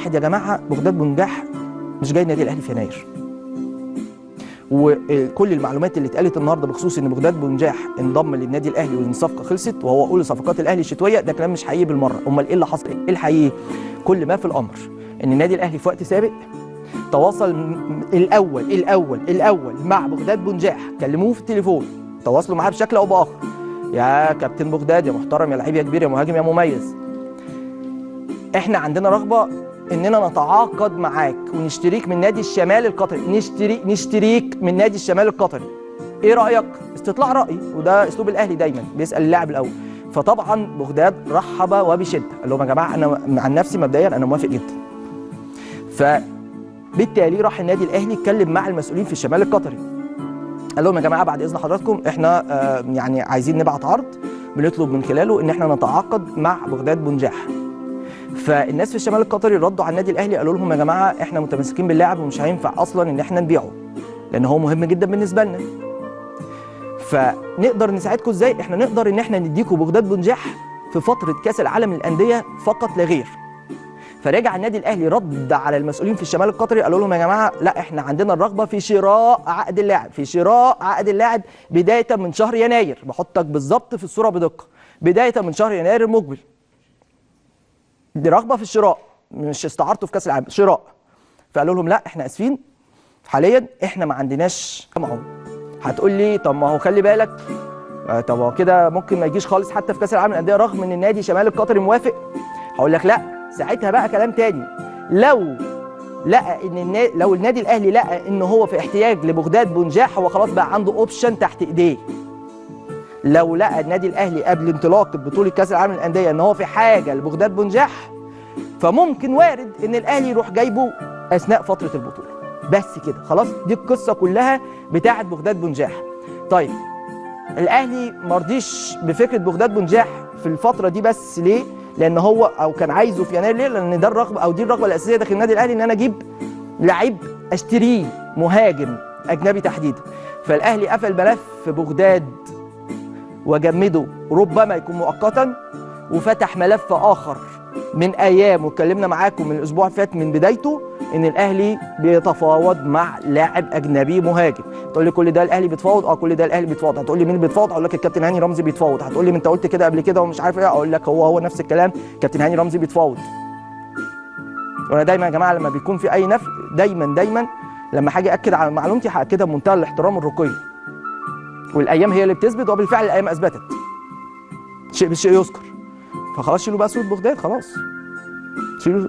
واحد يا جماعه، بغداد بنجاح مش جاي النادي الاهلي في يناير. وكل المعلومات اللي اتقالت النهارده بخصوص ان بغداد بنجاح انضم للنادي الاهلي وان الصفقه خلصت وهو اولى صفقات الاهلي الشتويه، ده كلام مش حقيقي بالمره. امال ايه اللي حصل؟ ايه الحقيقي؟ كل ما في الامر ان النادي الاهلي في وقت سابق تواصل الاول مع بغداد بنجاح، كلموه في التليفون، تواصلوا معاه بشكل او باخر. يا كابتن بغداد، يا محترم، يا لعيب، يا كبير، يا مهاجم، يا مميز، احنا عندنا رغبه اننا نتعاقد معاك ونشتريك من نادي الشمال القطري، نشتريك من نادي الشمال القطري، ايه رايك؟ استطلاع راي، وده اسلوب الاهلي دايما، بيسال اللاعب الاول. فطبعا بغداد رحب وبشده، قال لهم يا جماعه انا عن نفسي مبدئيا انا موافق جدا. فبالتالي راح النادي الاهلي اتكلم مع المسؤولين في الشمال القطري، قال لهم يا جماعه بعد اذن حضراتكم احنا يعني عايزين نبعت عرض بنطلب من خلاله ان احنا نتعاقد مع بغداد بنجاح. فالناس في الشمال القطري ردوا على النادي الاهلي قالوا لهم يا جماعه احنا متمسكين باللاعب ومش هينفع اصلا ان احنا نبيعه لان هو مهم جدا بالنسبه لنا. فنقدر نساعدكم ازاي؟ احنا نقدر ان احنا نديكم بغداد بنجاح في فتره كاس العالم للانديه فقط لا غير. فرجع النادي الاهلي رد على المسؤولين في الشمال القطري قالوا لهم يا جماعه لا، احنا عندنا الرغبه في شراء عقد اللاعب بدايه من شهر يناير، بحطك بالظبط في الصوره بدقه، بدايه من شهر يناير المقبل. دي رغبه في الشراء، مش استعارته في كاس العالم، شراء. فقالوا لهم لا احنا اسفين حاليا احنا ما عندناش معهم. هتقول لي طب ما هو خلي بالك، طب هو كده ممكن ما يجيش خالص حتى في كاس العالم للانديه رغم ان النادي شمال القطري موافق. هقول لك لا، ساعتها بقى كلام تاني. لو لقى ان لو النادي الاهلي لقى ان هو في احتياج لبغداد بنجاح، هو خلاص بقى عنده اوبشن تحت ايديه. لو لقى النادي الاهلي قبل انطلاق بطوله كاس العالم للانديه ان هو في حاجه لبغداد بنجاح، فممكن وارد ان الاهلي يروح جايبه اثناء فتره البطوله. بس كده خلاص، دي القصه كلها بتاعه بغداد بنجاح. طيب الاهلي ما رضيش بفكره بغداد بنجاح في الفتره دي، بس ليه؟ لان هو او كان عايزه في يناير. ليه؟ لان ده الرغبه او دي الرغبه الاساسيه داخل النادي الاهلي، ان انا اجيب لعيب اشتريه مهاجم اجنبي تحديدا. فالاهلي قفل ملف بغداد وجمده ربما يكون مؤقتا، وفتح ملف اخر من ايام واتكلمنا معاكم من الاسبوع اللي فات من بدايته ان الاهلي بيتفاوض مع لاعب اجنبي مهاجم. تقول لي كل ده الاهلي بيتفاوض؟ كل ده الاهلي بيتفاوض. هتقول لي مين بيتفاوض؟ اقول لك الكابتن هاني رمزي بيتفاوض. هتقول لي ما انت قلت كده قبل كده ومش عارف ايه، اقول لك هو نفس الكلام، كابتن هاني رمزي بيتفاوض. وانا دايما يا جماعه لما بيكون في اي نفي دايما لما هاجي اكد على معلومتي هاكدها بمنتهى الاحترام والرقي، والايام هي اللي بتثبت، وبالفعل الايام اثبتت شيء بالشيء يذكر. فخلاص شيلوا بقى صوره بغداد، خلاص شيلوا.